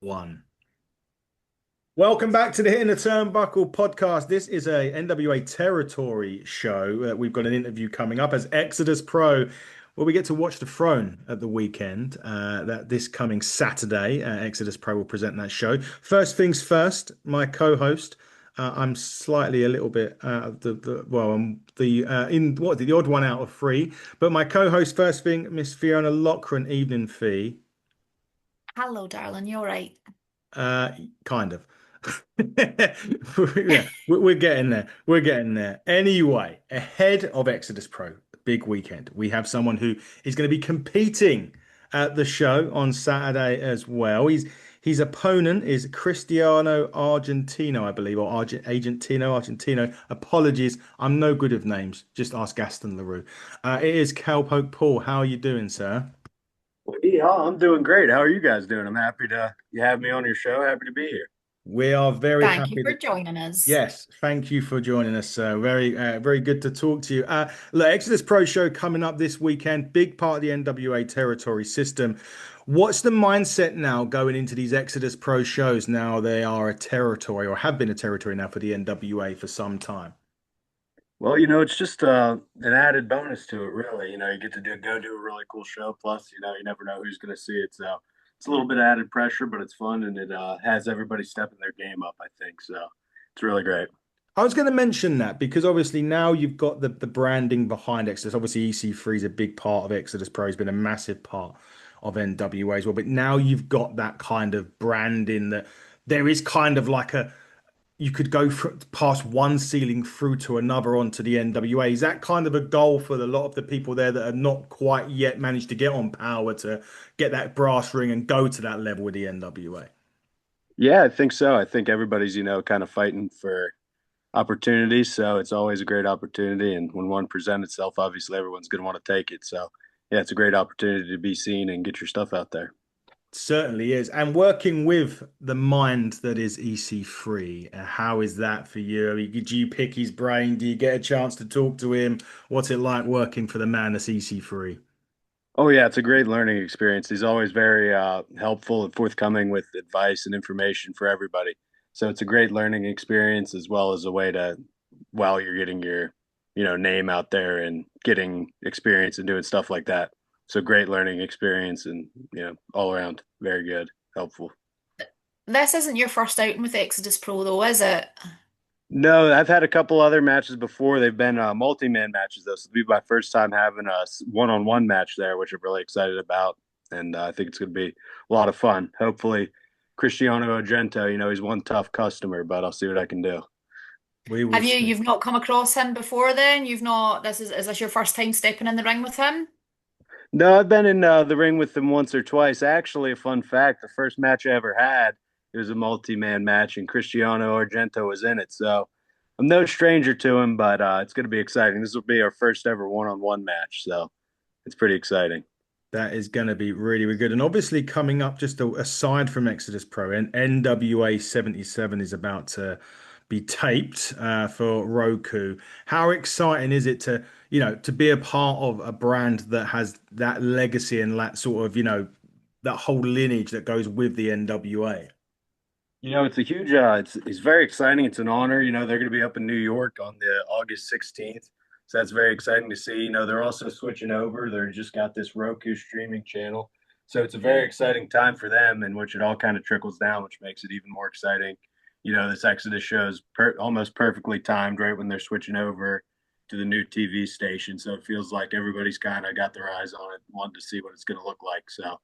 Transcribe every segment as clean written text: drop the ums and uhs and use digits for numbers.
One. Welcome back to the Hitting the Turnbuckle podcast. This is a NWA territory show. We've got an interview coming up as Exodus Pro, where we get to watch the throne at the weekend. That this coming Saturday, Exodus Pro will present that show. First things first, my co-host. I'm slightly a little bit I'm the in what the odd one out of three, but my co-host first thing, Miss Fiona Lochran, evening fee. Hello, darling. You're right. Uh, kind of. Yeah, we're getting there. We're getting there. Anyway, ahead of Exodus Pro, big weekend, we have someone who is going to be competing at the show on Saturday as well. His opponent is Cristiano Argentino, I believe, or Argentino. Apologies, I'm no good with names. Just ask Gaston LaRue. It is Cowpoke Paul. How are you doing, sir? Yeah, I'm doing great. How are you guys doing? I'm happy to you have me on your show. Happy to be here. We are very Thank you happy for that. joining us. Yes, thank you for joining us, sir. Very good to talk to you. Look, Exodus Pro Show coming up this weekend, big part of the NWA territory system. What's the mindset now going into these Exodus Pro shows? Now they are a territory or have been a territory now for the NWA for some time. Well, it's just an added bonus to it, really. You get to go do a really cool show. Plus, you never know who's going to see it, so it's a little bit of added pressure, but it's fun and it has everybody stepping their game up. I think so. It's really great. I was going to mention that because obviously now you've got the branding behind Exodus. Obviously, EC3 is a big part of Exodus Pro. Has been a massive part of NWA as well. But now you've got that kind of branding that there is kind of like a you could go past one ceiling through to another onto the NWA. Is that kind of a goal for a lot of the people there that are not quite yet managed to get on power to get that brass ring and go to that level with the NWA? Yeah, I think so. I think everybody's kind of fighting for opportunities, so it's always a great opportunity. And when one presents itself, obviously everyone's going to want to take it. So yeah, it's a great opportunity to be seen and get your stuff out there. Certainly is. And working with the mind that is EC3, how is that for you? I mean, do you pick his brain? Do you get a chance to talk to him? What's it like working for the man that's EC3? Oh yeah, it's a great learning experience. He's always very helpful and forthcoming with advice and information for everybody. So it's a great learning experience as well as a way to, while you're getting your, name out there and getting experience and doing stuff like that. So great learning experience and all around very good, helpful. This isn't your first outing with Exodus Pro, though, is it? No, I've had a couple other matches before. They've been multi-man matches though. So it'll be my first time having a one-on-one match there, which I'm really excited about, and I think it's going to be a lot of fun. Hopefully, Cristiano Argento, he's one tough customer, but I'll see what I can do. We will Have you? see. You've not come across him before, then? You've not. Is this your first time stepping in the ring with him? No, I've been in the ring with them once or twice. Actually, a fun fact: the first match I ever had, it was a multi-man match, and Cristiano Argento was in it. So I'm no stranger to him, but it's going to be exciting. This will be our first ever one-on-one match, so it's pretty exciting. That is going to be really, really good. And obviously, coming up just aside from Exodus Pro, and NWA 77 is about to be taped for Roku. How exciting is it to be a part of a brand that has that legacy and that sort of, that whole lineage that goes with the NWA? It's a huge, it's very exciting. It's an honor. They're going to be up in New York on the August 16th. So that's very exciting to see. They're also switching over. They're just got this Roku streaming channel. So it's a very exciting time for them, in which it all kind of trickles down, which makes it even more exciting. This Exodus show is almost perfectly timed right when they're switching over to the new TV station. So it feels like everybody's kind of got their eyes on it, wanting to see what it's going to look like. So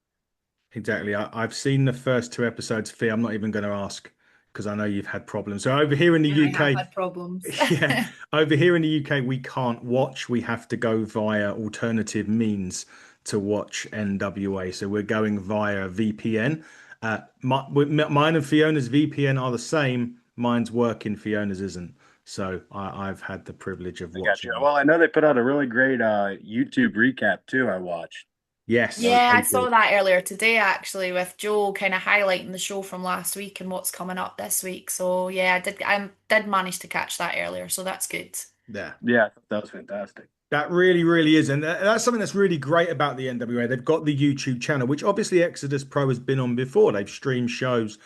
Exactly. I've seen the first two episodes. Fee, I'm not even going to ask because I know you've had problems. So over here in the I have UK, had problems. yeah, over here in the UK, we can't watch. We have to go via alternative means to watch NWA. So we're going via VPN. Mine and Fiona's VPN are the same. Mine's working, Fiona's isn't. So I've had the privilege of I got you. watching. Well, I know they put out a really great YouTube recap too. I watched. Yes, Yeah, they I saw did. that earlier today actually with Joe kind of highlighting the show from last week and what's coming up this week. So yeah, I did manage to catch that earlier, so that's good. Yeah. Yeah, I thought that was fantastic. That really, really is. And that's something that's really great about the NWA. They've got the YouTube channel, which obviously Exodus Pro has been on before. They've streamed shows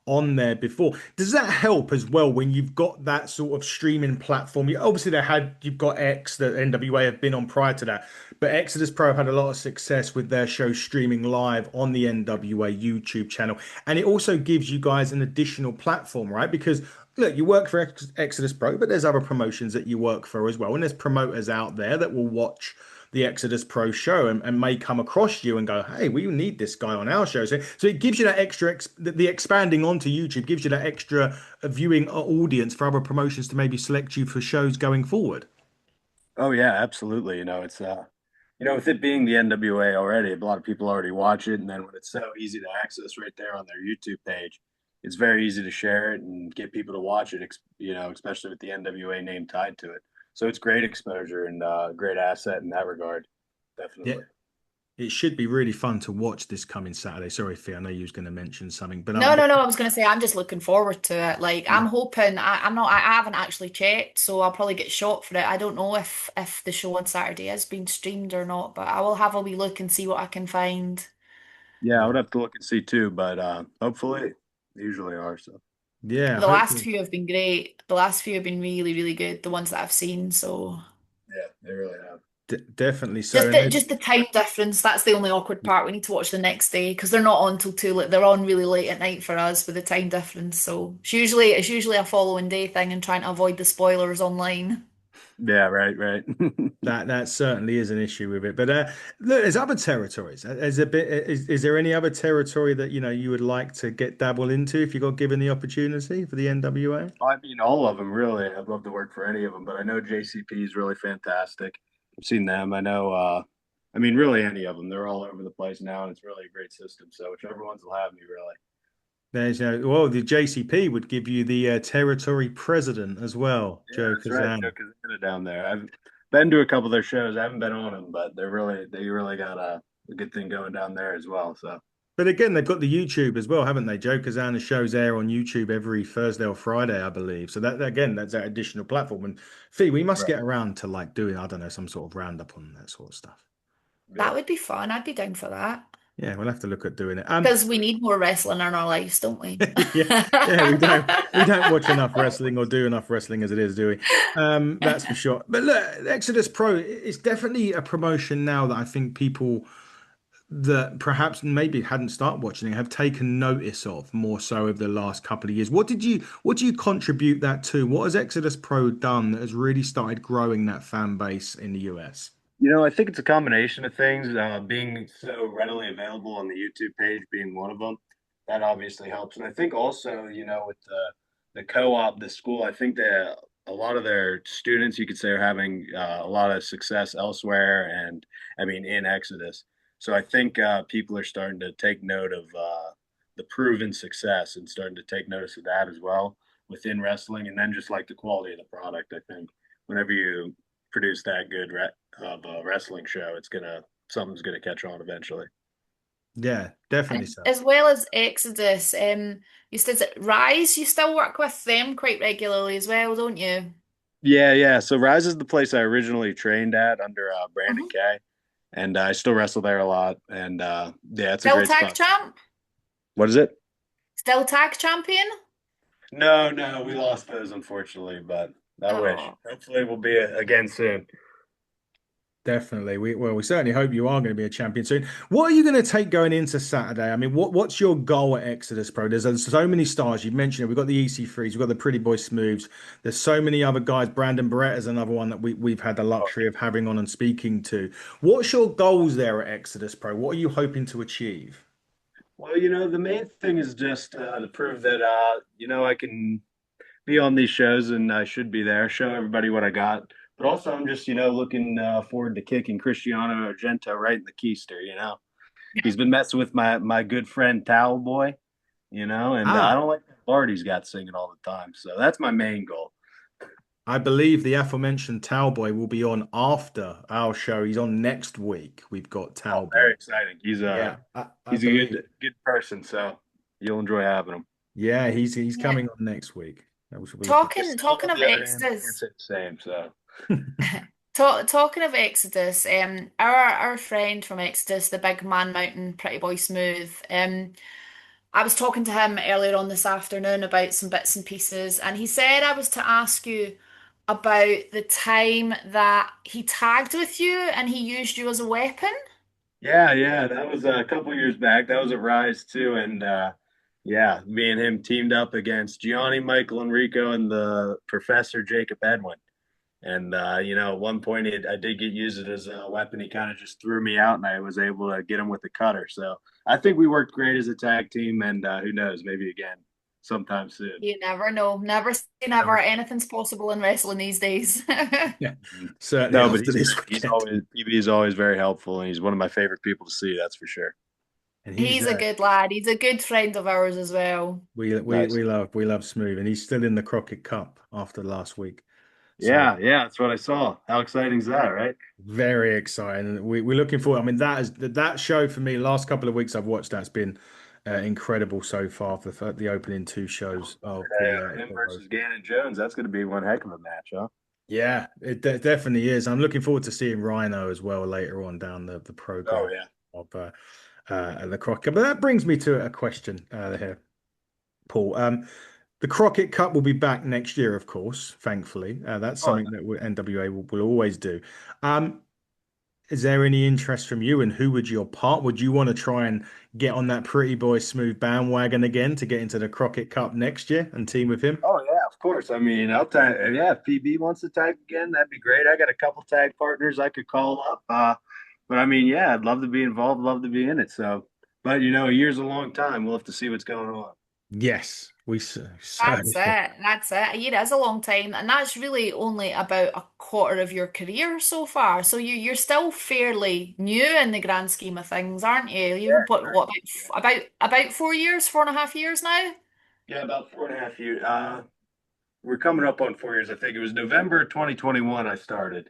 on there before. Does that help as well when you've got that sort of streaming platform? Obviously, you've got X that NWA have been on prior to that, but Exodus Pro had a lot of success with their show streaming live on the NWA YouTube channel. And it also gives you guys an additional platform, right? Because look, you work for Exodus Pro, but there's other promotions that you work for as well. And there's promoters out there that will watch the Exodus Pro show and may come across you and go, hey, we need this guy on our show. So it gives you that extra, the expanding onto YouTube gives you that extra viewing audience for other promotions to maybe select you for shows going forward. Oh yeah, absolutely. It's with it being the NWA already, a lot of people already watch it, and then when it's so easy to access right there on their YouTube page, it's very easy to share it and get people to watch it. Especially with the NWA name tied to it. So it's great exposure and great asset in that regard. Yeah, Definitely. it should be really fun to watch this coming Saturday. Sorry, Fee, I know you was going to mention something, but No, no, no. I was going to say I'm just looking forward to it. Like yeah. I'm hoping I'm not. I haven't actually checked, so I'll probably get shot for it. I don't know if the show on Saturday is being streamed or not, but I will have a wee look and see what I can find. Yeah, I would have to look and see too, but hopefully, they usually are. So Yeah, The last hopefully. few have been great. The last few have been really, really good. The ones that I've seen. So yeah, they really have. Definitely so. just And the just the time difference. That's the only awkward part. We need to watch the next day because they're not on till too late. They're on really late at night for us with the time difference. So it's usually a following day thing and trying to avoid the spoilers online. Yeah, right, right. that certainly is an issue with it. But look, there's other territories. Is there any other territory that you would like to get dabble into if you got given the opportunity for the NWA? I mean, all of them really. I'd love to work for any of them, but I know JCP is really fantastic. I've seen them. I mean, really any of them. They're all over the place now, and it's really a great system. So whichever ones will have me, really. Well, the JCP would give you the territory president as well, Yeah, Joe that's right. Joe Kazan. Kazana down there. I've been to a couple of their shows. I haven't been on them, but they really got a good thing going down there as well. So But again, they've got the YouTube as well, haven't they? Joe Kazana's shows air on YouTube every Thursday or Friday, I believe. So again, that's that additional platform. And Fee, we must right. get around to like doing, I don't know, some sort of roundup on that sort of stuff. That Yeah. would be fun. I'd be down for that. Yeah, we'll have to look at doing it. Because we need more wrestling in our lives, don't we? Yeah, yeah, we don't watch enough wrestling or do enough wrestling as it is, do we? That's for sure. But look, Exodus Pro is definitely a promotion now that I think people that perhaps maybe hadn't started watching it have taken notice of more so over the last couple of years. What do you contribute that to? What has Exodus Pro done that has really started growing that fan base in the US? I think it's a combination of things. Being so readily available on the YouTube page being one of them, that obviously helps. And I think also, with the co-op, the school, I think that a lot of their students, you could say, are having a lot of success elsewhere, and I mean in Exodus. So I think people are starting to take note of the proven success and starting to take notice of that as well within wrestling, and then just like the quality of the product. I think whenever you produce that good of a wrestling show, something's gonna catch on eventually. Yeah, definitely And so. as well as Exodus, you said that Rise, you still work with them quite regularly as well, don't you? Yeah, yeah. So Rise is the place I originally trained at under Brandon Mhm. Kay, and I still wrestle there a lot. And yeah, it's a Still great tag spot. champ? What is it? Still tag champion? No, no, we lost those unfortunately, but I wish. Oh, Hopefully, we'll be again soon. Definitely. We certainly hope you are going to be a champion soon. What are you going to take going into Saturday? I mean, what's your goal at Exodus Pro? There's so many stars. You've mentioned it. We've got the EC3s, we've got the Pretty Boy Smooths. There's so many other guys. Brandon Barrett is another one that we've had the Oh, luxury of having on and speaking to. What's your goals there at Exodus Pro? What are you hoping to achieve? well, the main thing is just to prove that I can be on these shows and I should be there, show everybody what I got. But also, I'm just looking forward to kicking Cristiano Argento right in the keister. He's been messing with my good friend Towel Boy, and I Ah, don't like the bard he's got singing all the time. So that's my main goal. I believe the aforementioned Talboy will be on after our show. He's on next week. We've got Oh, very Talboy. exciting. He's Yeah, a I he's a believe. good person, so you'll enjoy having him. Yeah, he's yeah. coming on next week. That was we. Yes, Talking on talking of the other hand, I can't Exodus, say the same. So. Talking of Exodus, our friend from Exodus, the big Man Mountain Pretty Boy Smooth, I was talking to him earlier on this afternoon about some bits and pieces, and he said I was to ask you about the time that he tagged with you and he used you as a weapon. Yeah, yeah, that was a couple years back. That was a Rise too, and yeah, me and him teamed up against Gianni, Michael Enrico, and the Professor Jacob Edwin. And at one point I did get used it as a weapon. He kind of just threw me out, and I was able to get him with the cutter. So I think we worked great as a tag team, and who knows, maybe again sometime soon. You never know. Never say never. Anything's possible in wrestling these days. Yeah, certainly No, but after this he's weekend. always PB is always very helpful, and he's one of my favorite people to see. That's for sure. And he's He's a good lad. He's a good friend of ours as well. Nice. we love Smooth, and he's still in the Crockett Cup after last week. So Yeah, yeah, that's what I saw. How exciting is that, right? very exciting. And we're looking forward. I mean, that show for me. Last couple of weeks I've watched. That's been incredible so far for the opening two shows of Him the road. versus Gannon Jones. That's going to be one heck of a match, huh? Yeah, it definitely is. I'm looking forward to seeing Rhino as well later on down the Oh program yeah. of the Crockett. But that brings me to a question here, Paul. The Crockett Cup will be back next year, of course, thankfully. That's Oh, something that NWA will always do. Um, is there any interest from you, and who would your part? Would you want to try and get on that Pretty Boy Smooth bandwagon again to get into the Crockett Cup next year and team with him? oh yeah, of course. I mean, I'll tag. Yeah, if PB wants to tag again, that'd be great. I got a couple tag partners I could call up. But I mean, yeah, I'd love to be involved. Love to be in it. So, but a year's a long time. We'll have to see what's going on. Yes, we That's certainly. it. That's it. A year is a long time, and that's really only about a quarter of your career so far. So you're still fairly new in the grand scheme of things, aren't you? Yeah, You've what, correct. about 4 years, 4.5 years now? Yeah, about 4.5 years. We're coming up on 4 years. I think it was November 2021 I started.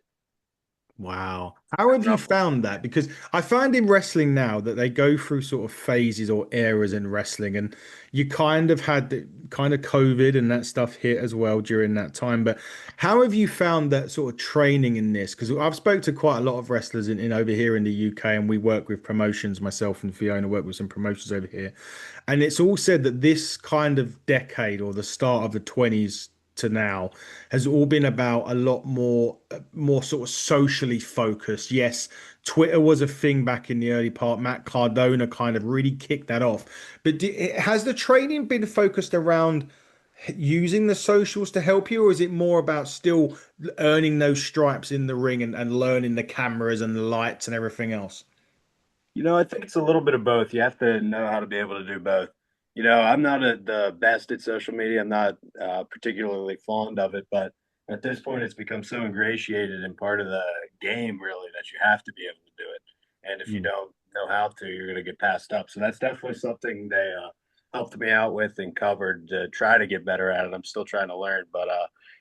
Wow. How have you Roughly. found that? Because I find in wrestling now that they go through sort of phases or eras in wrestling, and you kind of had the kind of COVID and that stuff hit as well during that time. But how have you found that sort of training in this? Because I've spoke to quite a lot of wrestlers in over here in the UK, and we work with promotions. Myself and Fiona work with some promotions over here, and it's all said that this kind of decade or the start of the 20s to now has all been about a lot more sort of socially focused. Yes, Twitter was a thing back in the early part. Matt Cardona kind of really kicked that off. But has the training been focused around using the socials to help you, or is it more about still earning those stripes in the ring and learning the cameras and the lights and everything else? I think it's a little bit of both. You have to know how to be able to do both. I'm not the best at social media. I'm not particularly fond of it, but at this point, it's become so ingratiated and part of the game, really, that you have to be able to do it. And if you Mm. don't know how to, you're going to get passed up. So that's definitely something they helped me out with and covered to try to get better at it. I'm still trying to learn, but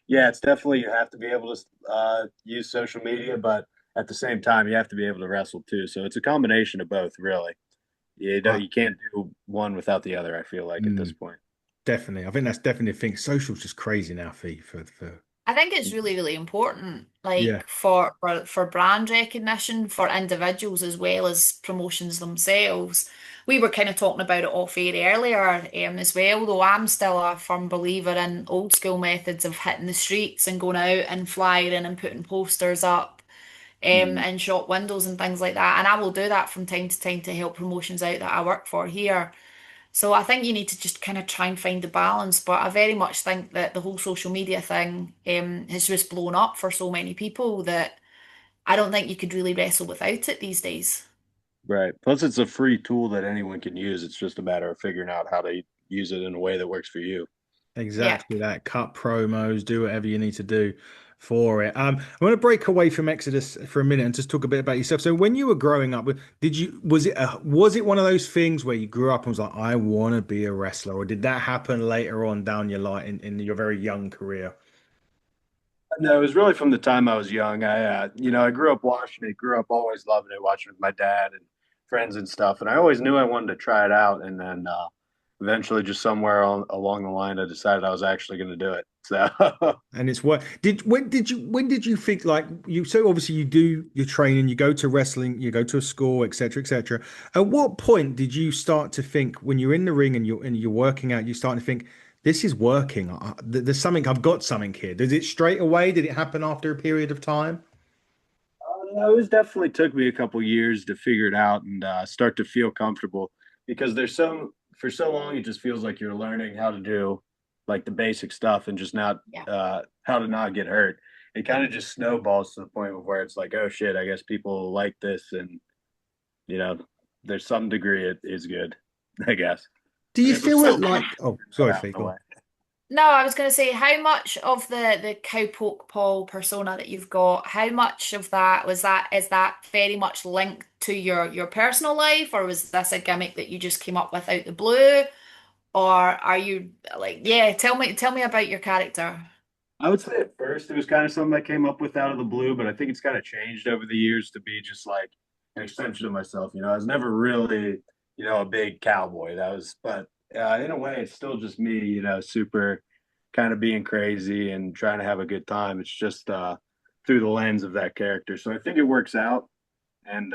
yeah, it's definitely you have to be able to use social media, but at the same time, you have to be able to wrestle too. So it's a combination of both, really. I, You can't do one without the other, I feel like at this mm, point. definitely. I think that's definitely a thing. Social's just crazy now, Fee, for I think it's really, really important, yeah. like for brand recognition for individuals as well as promotions themselves. We were kind of talking about it off air earlier, as well, though I'm still a firm believer in old school methods of hitting the streets and going out and flying and putting posters up, Mm, in shop windows and things like that. And I will do that from time to time to help promotions out that I work for here. So I think you need to just kind of try and find the balance. But I very much think that the whole social media thing has just blown up for so many people that I don't think you could really wrestle without it these days. right. Plus, it's a free tool that anyone can use. It's just a matter of figuring out how to use it in a way that works for you. Yep. Exactly that. Cut promos, do whatever you need to do for it. I want to break away from Exodus for a minute and just talk a bit about yourself. So when you were growing up, was it one of those things where you grew up and was like, I want to be a wrestler, or did that happen later on down your life in your very young career? No, it was really from the time I was young. I grew up watching it, grew up always loving it, watching with my dad and friends and stuff. And I always knew I wanted to try it out. And then eventually, just somewhere along the line, I decided I was actually going to do it. So And it's what did when did you think like you so obviously you do your training, you go to wrestling, you go to a school, etc., etc. At what point did you start to think when you're in the ring and you're working out, you start to think this is working? There's something I've got something here. Did it straight away? Did it happen after a period of time? it was definitely took me a couple years to figure it out and start to feel comfortable because there's some for so long it just feels like you're learning how to do like the basic stuff and just not Yeah. how to not get hurt. It kind of just snowballs to the point of where it's like, oh shit, I guess people like this, and you know, there's some degree it is good, I guess. Do I you guess I'm feel it still like oh that sorry, out Fake. in a way. No, I was going to say, how much of the Cowpoke Paul persona that you've got, how much of that is that very much linked to your personal life, or was this a gimmick that you just came up with out the blue, or are you like, yeah, tell me about your character. I would say at first it was kind of something I came up with out of the blue, but I think it's kind of changed over the years to be just like an extension of myself. I was never really, a big cowboy. But in a way, it's still just me, super kind of being crazy and trying to have a good time. It's just through the lens of that character. So I think it works out. And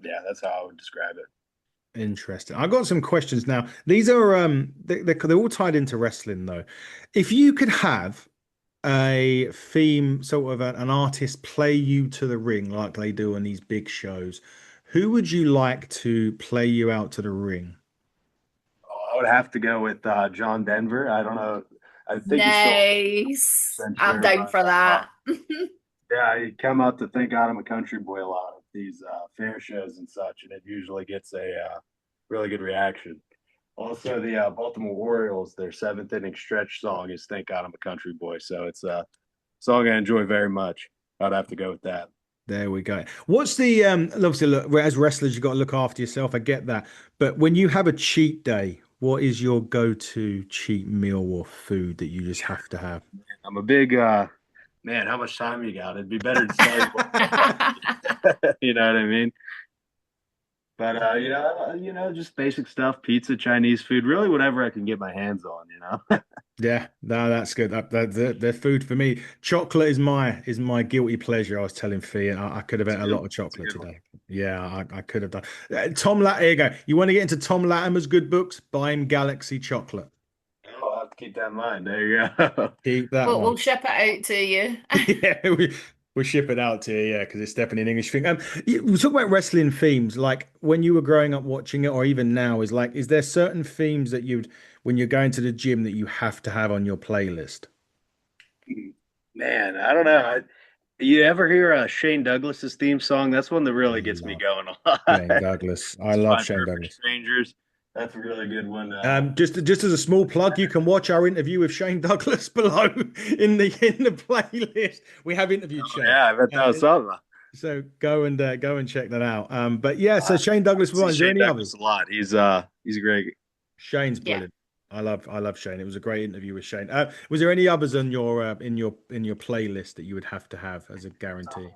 yeah, that's how I would describe it. Interesting. I got some questions now. These are they're all tied into wrestling though. If you could have a theme, sort of an artist play you to the ring like they do on these big shows, who would you like to play you out to the ring? Oh, I would have to go with John Denver. I don't know. I think he's still Nice. 100% I'm sure, down but for that. yeah, I come out to Thank God I'm a Country Boy a lot of these fair shows and such, and it usually gets a really good reaction. Also, the Baltimore Orioles, their seventh inning stretch song is Thank God I'm a Country Boy. So it's a song I enjoy very much. I'd have to go with that. There we go. What's the obviously look, as wrestlers you've got to look after yourself. I get that. But when you have a cheat day, what is your go-to cheat meal or food that you just have to have? I'm a big man. How much time you got? It'd be better to tell you what you know what I mean. But just basic stuff: pizza, Chinese food, really whatever I can get my hands on. Yeah, no, that's good. They're food for me. Chocolate is my guilty pleasure. I was telling Fee, I could have It's ate a a good lot one. of It's a chocolate good one. today. Yeah, I could have done. Here you go. You want to get into Tom Latimer's good books? Buy him Galaxy Chocolate. Oh, I'll have to keep that in mind. There you go. Keep that We'll one. ship it out to you. Yeah, we'll ship it out to you. Yeah, because it's definitely an English thing. We talk about wrestling themes, like when you were growing up watching it, or even now. Is there certain themes that when you're going to the gym, that you have to have on your playlist? Man, I don't know. You ever hear Shane Douglas's theme song? That's one that really gets me Love going a lot. Shane Douglas. I It's love by Shane Perfect Douglas. Strangers. That's a really good one. Just as a small plug, you can watch our interview with Shane Douglas below in the playlist. We have interviewed Oh Shane, yeah, I bet that was something. so go and check that out. But yeah, so Shane I Douglas was see one. Is there Shane any Douglas others? a lot. He's a great. Shane's Yeah. brilliant. I love Shane. It was a great interview with Shane. Was there any others on your in your playlist that you would have to have as a guarantee?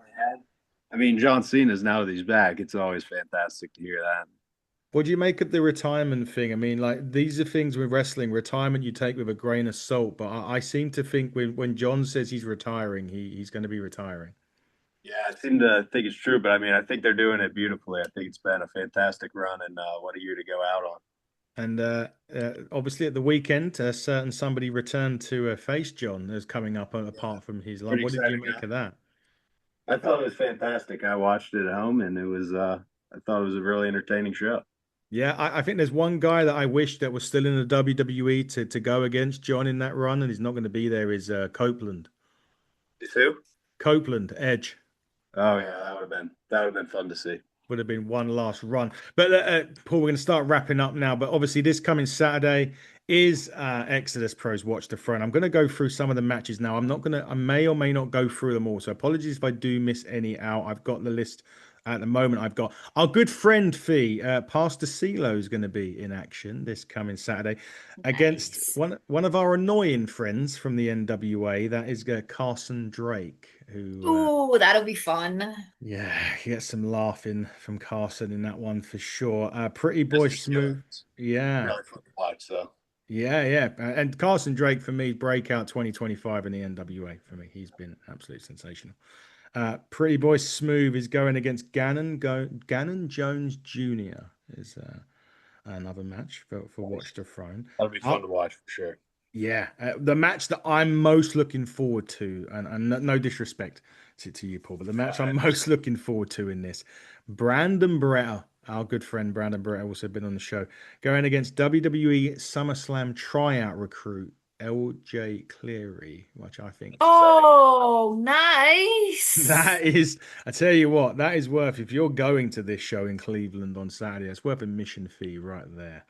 I mean, John Cena's now that he's back, it's always fantastic to hear that. What do you make of the retirement thing? I mean, like these are things with wrestling. Retirement you take with a grain of salt, but I seem to think when John says he's retiring, he's going to be retiring. Yeah, I seem to think it's true, but I mean, I think they're doing it beautifully. I think it's been a fantastic run, and what a year to go out on. And obviously at the weekend, a certain somebody returned to face John as coming up apart from his line. Pretty What did you exciting, make huh? of that? I thought it was fantastic. I watched it at home, and I thought it was a really entertaining show. Yeah, I think there's one guy that I wish that was still in the WWE to go against John in that run, and he's not going to be there. Is Copeland? Who? Copeland, Edge. Oh yeah, that would have been fun to see. Would have been one last run. But Paul, we're going to start wrapping up now. But obviously, this coming Saturday is Exodus Pros Watch the Throne. I'm going to go through some of the matches now. I may or may not go through them all. So apologies if I do miss any out. I've got the list at the moment. I've got our good friend Fee, Pastor CeeLo is going to be in action this coming Saturday against Nice. one of our annoying friends from the NWA. That is Carson Drake, who Oh, that'll be fun. yeah, you get some laughing from Carson in that one for sure. Pretty boy Mr. smooth. Skillets, Yeah. really fun to watch. So Yeah, yeah. And Carson Drake for me, breakout 2025 in the NWA for me. He's been absolutely sensational. Pretty Boy Smooth is going against Gannon Jones Jr. is another match for Watch the Throne. That'll be Uh, fun to watch for sure. yeah, the match that I'm most looking forward to, and no disrespect to you, Paul, but the match I'm most looking forward to in this, Brandon Beretta, our good friend Brandon Beretta, also been on the show, going against WWE SummerSlam tryout recruit LJ Cleary, which I think That's exciting. Oh, nice. that is, I tell you what, that is worth, if you're going to this show in Cleveland on Saturday, it's worth a mission fee right there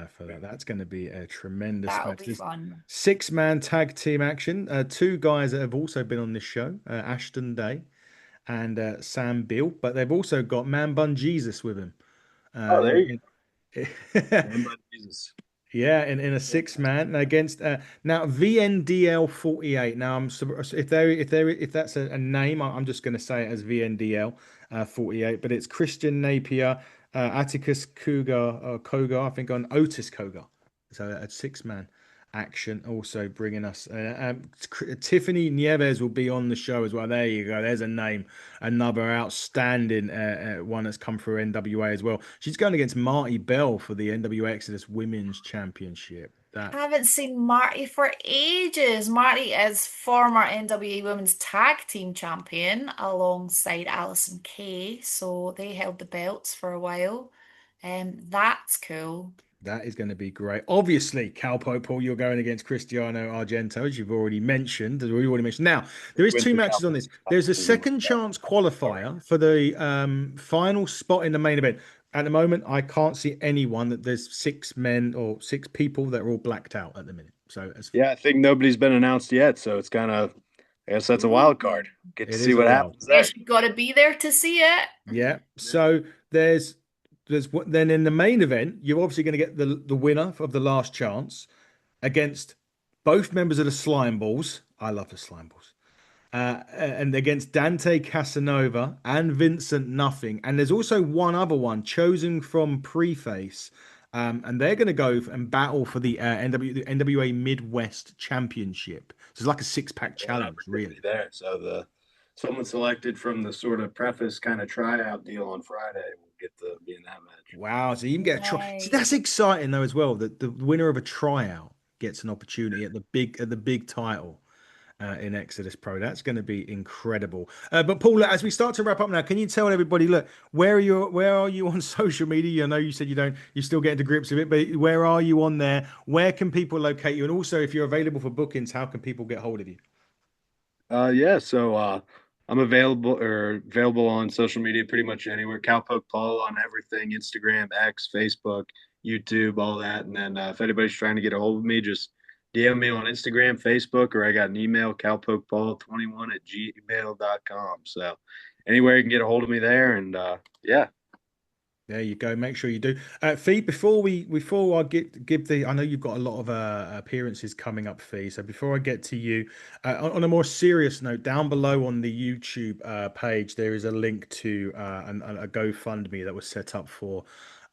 for that. That's going to be a tremendous That'll match. be This fun. six-man tag team action. Two guys that have also been on this show, Ashton Day and Sam Beal, but they've also got Man Bun Jesus with him. Uh, Oh, there you in, go. Man, but Jesus. Yeah, in a six man against now VNDL 48. Now if that's a name, I'm just going to say it as VNDL 48. But it's Christian Napier, Atticus Kogar, I think on Otis Kogar. So a six man action also bringing us. Tiffany Nieves will be on the show as well. There you go. There's a name, another outstanding one that's come through NWA as well. She's going against Marty Bell for the NWA Exodus Women's Championship. That Haven't seen Marty for ages. Marty is former NWA Women's Tag Team Champion alongside Alison Kay. So they held the belts for a while. That's cool. that is going to be great. Obviously, Cowpoke Paul, you're going against Cristiano Argento, as you've already mentioned. As we already mentioned. Now, there is Win two for matches on Cowboys. this. There's a second chance qualifier for the final spot in the main event. At the moment, I can't see anyone that there's six men or six people that are all blacked out at the minute. So as Yeah, I think nobody's been announced yet, so it's kind of, I guess that's a wild Ooh. card. Get to it see is a what wild. happens there. Guess you've got to be there to see it. Yeah. So there's then in the main event, you're obviously going to get the winner of the last chance against both members of the Slime Balls. I love the Slime Balls. And against Dante Casanova and Vincent Nothing. And there's also one other one chosen from Preface. And they're going to go and battle for the NWA Midwest Championship. So it's like a six-pack One challenge, opportunity really. there. So the someone selected from the sort of preface kind of tryout deal on Friday will get to be in that match. Wow. So you can get a try. See, Right. that's exciting though as well. That the winner of a tryout gets an opportunity at the big title. In Exodus Pro. That's going to be incredible. But Paul, as we start to wrap up now, can you tell everybody, look, where are you on social media? I know you said you're still getting to grips with it, but where are you on there? Where can people locate you? And also, if you're available for bookings, how can people get hold of you? Yeah, so I'm available on social media pretty much anywhere. Cowpoke Paul on everything, Instagram, X, Facebook, YouTube, all that. And then if anybody's trying to get a hold of me, just DM me on Instagram, Facebook, or I got an email, cowpokepaul21@gmail.com. So anywhere you can get a hold of me there. And yeah. There you go. Make sure you do. Fee, before I give the, I know you've got a lot of appearances coming up, Fee. So before I get to you, on a more serious note, down below on the YouTube page, there is a link to a GoFundMe that was set up for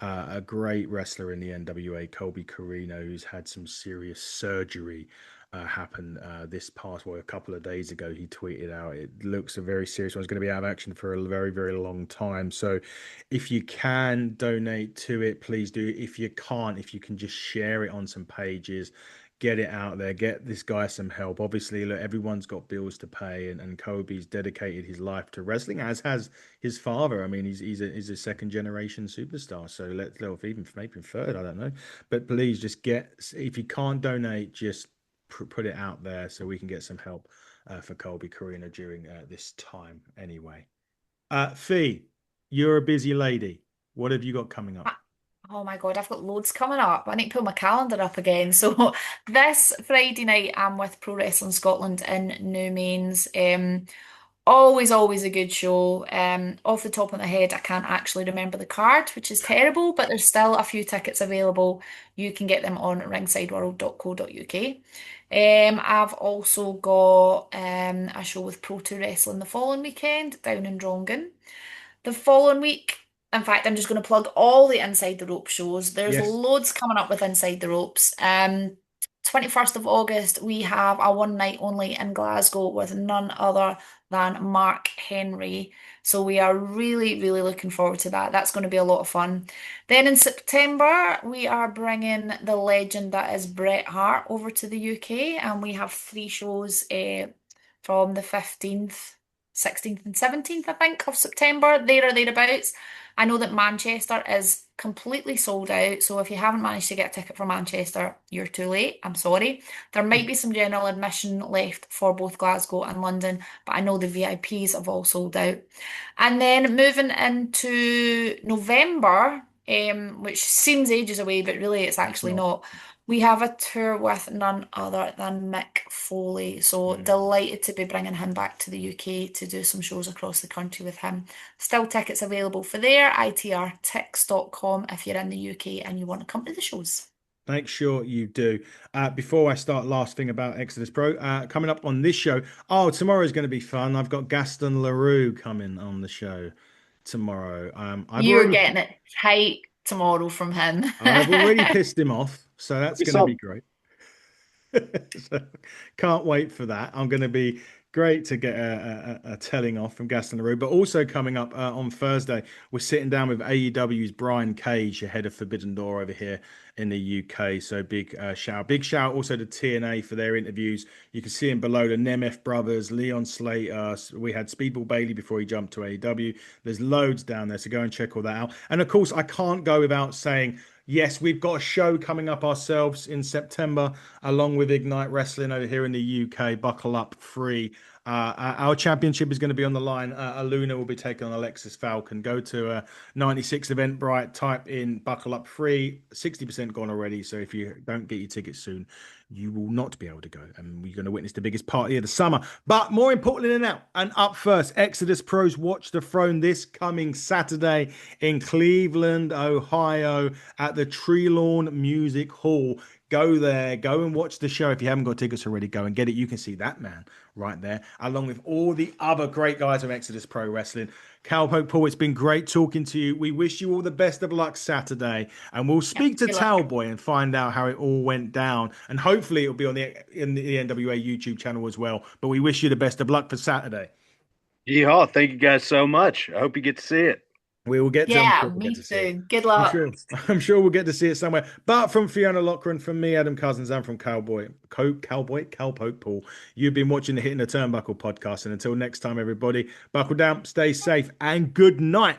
a great wrestler in the NWA, Colby Carino, who's had some serious surgery happen this past, well, a couple of days ago. He tweeted out, it looks a very serious one. It's going to be out of action for a very, very long time. So if you can donate to it, please do. If you can't, if you can just share it on some pages, get it out there, get this guy some help. Obviously, look, everyone's got bills to pay, and Kobe's dedicated his life to wrestling, as has his father. I mean, he's a second generation superstar. So let even maybe third, I don't know. But please just if you can't donate, just put it out there so we can get some help for Colby Carino during this time anyway. Fee, you're a busy lady. What have you got coming up? Ah, Oh my God, I've got loads coming up. I need to pull my calendar up again. So this Friday night, I'm with Pro Wrestling Scotland in New Mains. Always a good show. Off the top of my head, I can't actually remember the card, which is terrible, but there's still a few tickets available. You can get them on ringsideworld.co.uk. I've also got a show with Pro 2 Wrestling the following weekend down in Drongan. The following week, In fact, I'm just going to plug all the Inside the Ropes shows. There's Yes. loads coming up with Inside the Ropes. 21st of August, we have a one night only in Glasgow with none other than Mark Henry. So we are really, really looking forward to that. That's going to be a lot of fun. Then in September, we are bringing the legend that is Bret Hart over to the UK, and we have three shows from the 15th, 16th, and 17th, I think, of September, there or thereabouts. I know that Manchester is completely sold out, so if you haven't managed to get a ticket for Manchester, you're too late. I'm sorry. There might be some general admission left for both Glasgow and London, but I know the VIPs have all sold out. And then moving into November, which seems ages away, but really it's It's actually not. not. We have a tour with none other than Mick Foley. So Mm. delighted to be bringing him back to the UK to do some shows across the country with him. Still tickets available for there, itrtix.com if you're in the UK and you want to come to the shows. Make sure you do. Before I start, last thing about Exodus Pro, coming up on this show. Oh, tomorrow's going to be fun. I've got Gaston Leroux coming on the show tomorrow. You're getting it tight tomorrow from him. I've already pissed him off, so that's We going to saw be great. So, can't wait for that. I'm going to be great to get a telling off from Gaston Leroux. But also coming up on Thursday, we're sitting down with AEW's Brian Cage, the head of Forbidden Door over here in the UK. So big shout also to TNA for their interviews. You can see him below the Nemeth brothers, Leon Slater. We had Speedball Bailey before he jumped to AEW. There's loads down there, so go and check all that out. And of course, I can't go without saying, yes, we've got a show coming up ourselves in September, along with Ignite Wrestling over here in the UK. Buckle up free. Our championship is going to be on the line. Aluna will be taking on Alexis Falcon. Go to 96 Eventbrite, type in Buckle Up Free. 60% gone already. So if you don't get your tickets soon, you will not be able to go. And we're going to witness the biggest party of the summer. But more importantly than that, and up first, Exodus Pros Watch the Throne this coming Saturday in Cleveland, Ohio at the Tree Lawn Music Hall. Go there, go and watch the show. If you haven't got tickets already, go and get it. You can see that man right there, along with all the other great guys of Exodus Pro Wrestling. Cowpoke Paul, it's been great talking to you. We wish you all the best of luck Saturday, and we'll Yeah, speak to good luck. Talboy and find out how it all went down. And hopefully it'll be on the NWA YouTube channel as well. But we wish you the best of luck for Saturday. Yeehaw. Thank you guys so much. I hope you get to see it. We will get to. I'm Yeah, sure we'll get me to see it. too. Good I'm sure. luck. I'm sure we'll get to see it somewhere. But from Fiona Lochran, from me, Adam Cousins, and from Cowpoke Paul, you've been watching the Hitting the Turnbuckle podcast. And until next time, everybody, buckle down, stay safe, and good night.